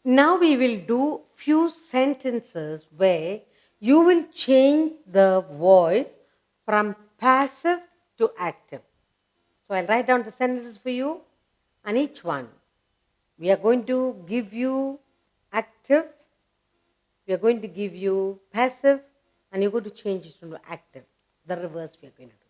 Now we will do few sentences where you will change the voice from passive to active. So I'll write down the sentences for you, and each one we are going to give you active, we are going to give you passive, and you're going to change it into active. The reverse we are going to do.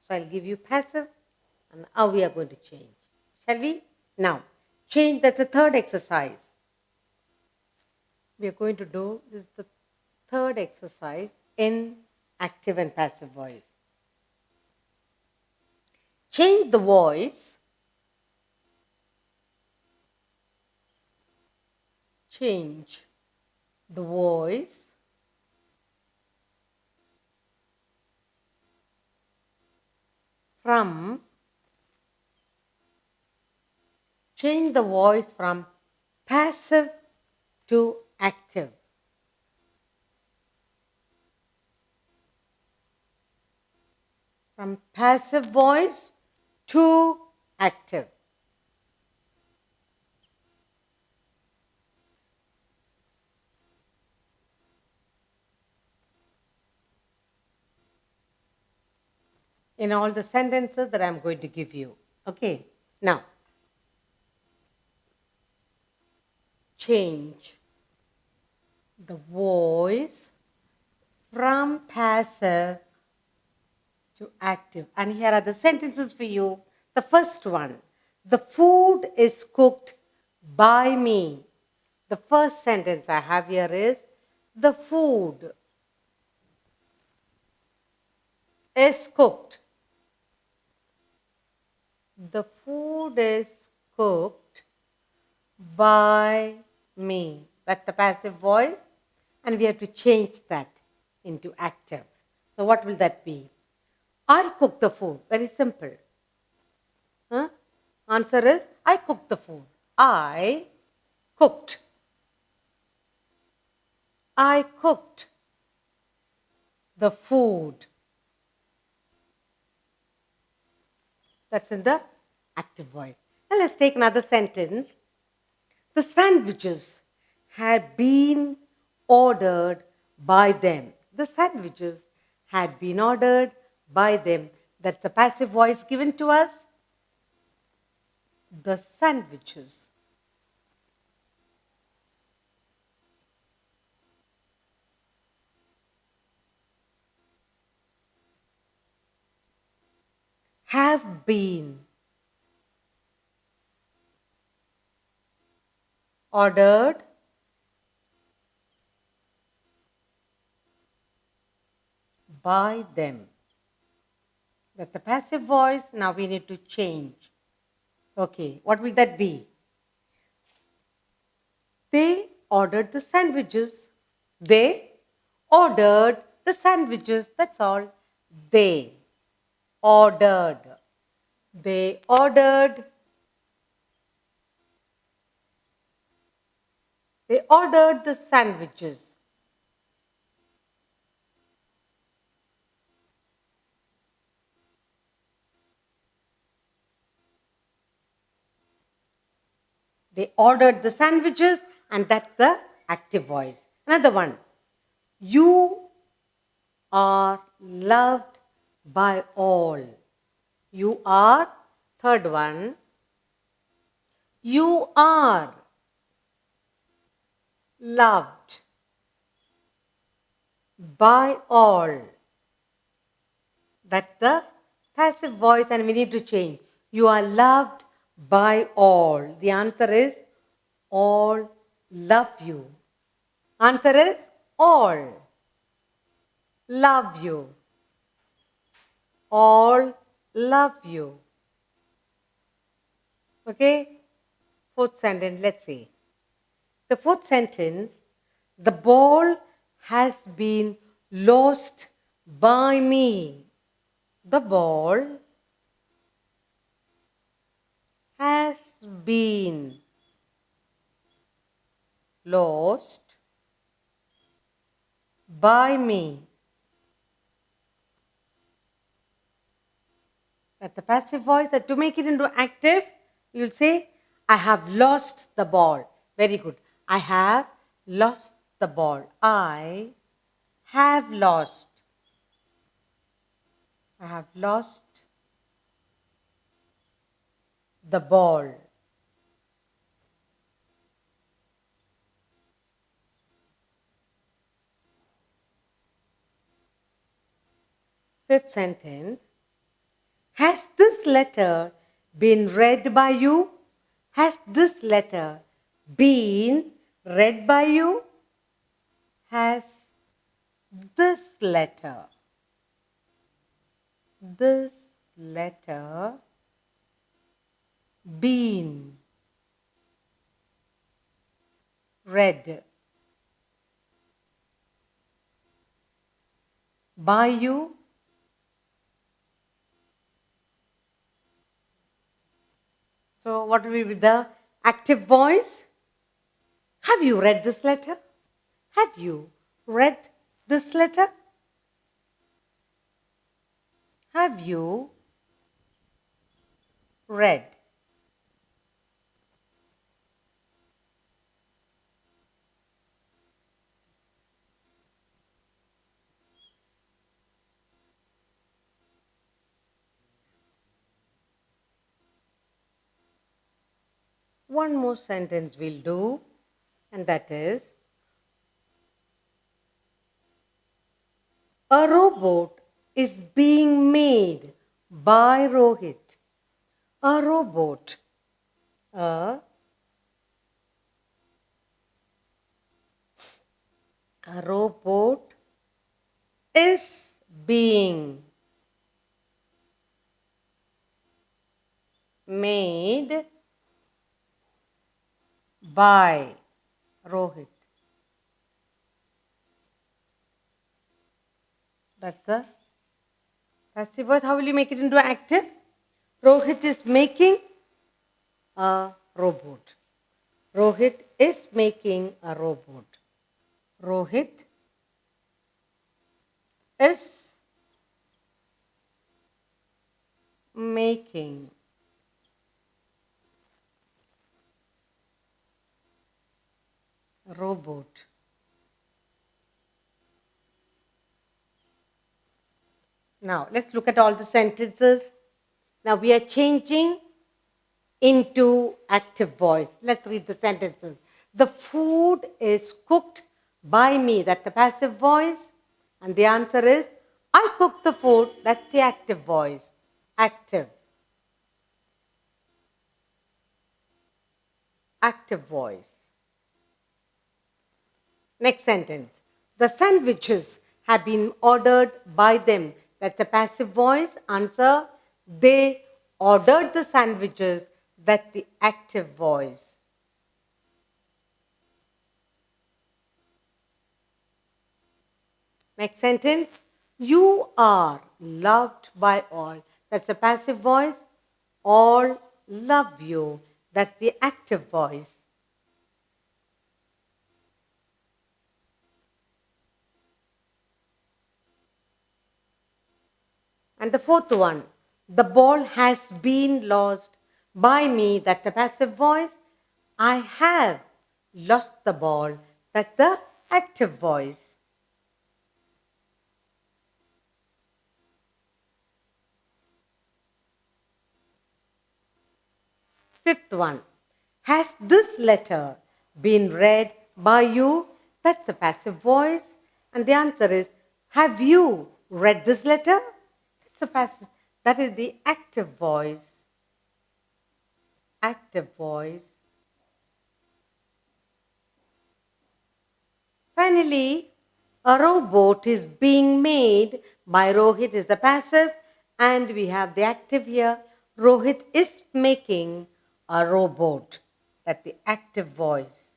So I'll give you passive, and how we are going to change. Shall we? Now, change, that's the third exercise. We are going to do this is the third exercise in active and passive voice. Change the voice. Change the voice from passive to active. From passive voice to active. In all the sentences that I'm going to give you. Okay, now change the voice from passive to active. And here are the sentences for you. The first one, the food is cooked by me. The first sentence I have here is, the food is cooked. The food is cooked by me. That's the passive voice, and we have to change that into active. So what will that be? I cook the food. Very simple. Huh? Answer is, I cooked the food. I cooked. I cooked the food. That's in the active voice. Now let's take another sentence. The sandwiches had been ordered by them. The sandwiches had been ordered by them. That's the passive voice given to us. The sandwiches have been ordered by them. That's the passive voice. Now we need to change. Okay, what will that be? They ordered the sandwiches. They ordered the sandwiches. That's all. They ordered. They ordered. They ordered the sandwiches. They ordered the sandwiches, and that's the active voice. Another one. You are loved by all. You are, third one. You are loved by all. That's the passive voice, and we need to change. You are loved by all. The answer is all love you. Answer is all love you. All love you. Okay? Fourth sentence, let's see. The fourth sentence, the ball has been lost by me. The ball has been lost by me. That's the passive voice. That to make it into active, you'll say, I have lost the ball. Very good. I have lost the ball. I have lost. I have lost the ball. Fifth sentence. Has this letter been read by you? Has this letter been read by you? Has this letter been read by you? So what will be the active voice? Have you read this letter? Have you read this letter? Have you read? One more sentence we'll do, and that is, a robot is being made by Rohit. A robot. A robot is being made by Rohit. That's the passive voice. How will you make it into active? Rohit is making a robot. Rohit is making a robot. Rohit is making a robot. Now, let's look at all the sentences. Now, we are changing into active voice. Let's read the sentences. The food is cooked by me. That's the passive voice. And the answer is, I cooked the food. That's the active voice. Active. Active voice. Next sentence. The sandwiches have been ordered by them. That's the passive voice. Answer, they ordered the sandwiches. That's the active voice. Next sentence. You are loved by all. That's the passive voice. All love you. That's the active voice. And the fourth one, the ball has been lost by me. That's the passive voice. I have lost the ball. That's the active voice. Fifth one, has this letter been read by you? That's the passive voice. And the answer is, have you read this letter? That's the passive. That is the active voice. Active voice. Finally, a robot is being made by Rohit is the passive, and we have the active here. Rohit is making a robot. That's the active voice.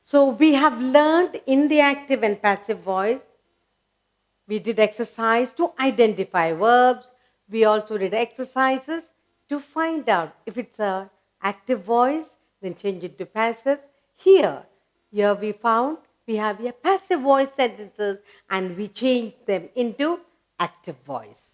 So we have learned in the active and passive voice. We did exercise to identify verbs. We also did exercises to find out if it's an active voice, then change it to passive. Here we found we have here passive voice sentences and we changed them into active voice.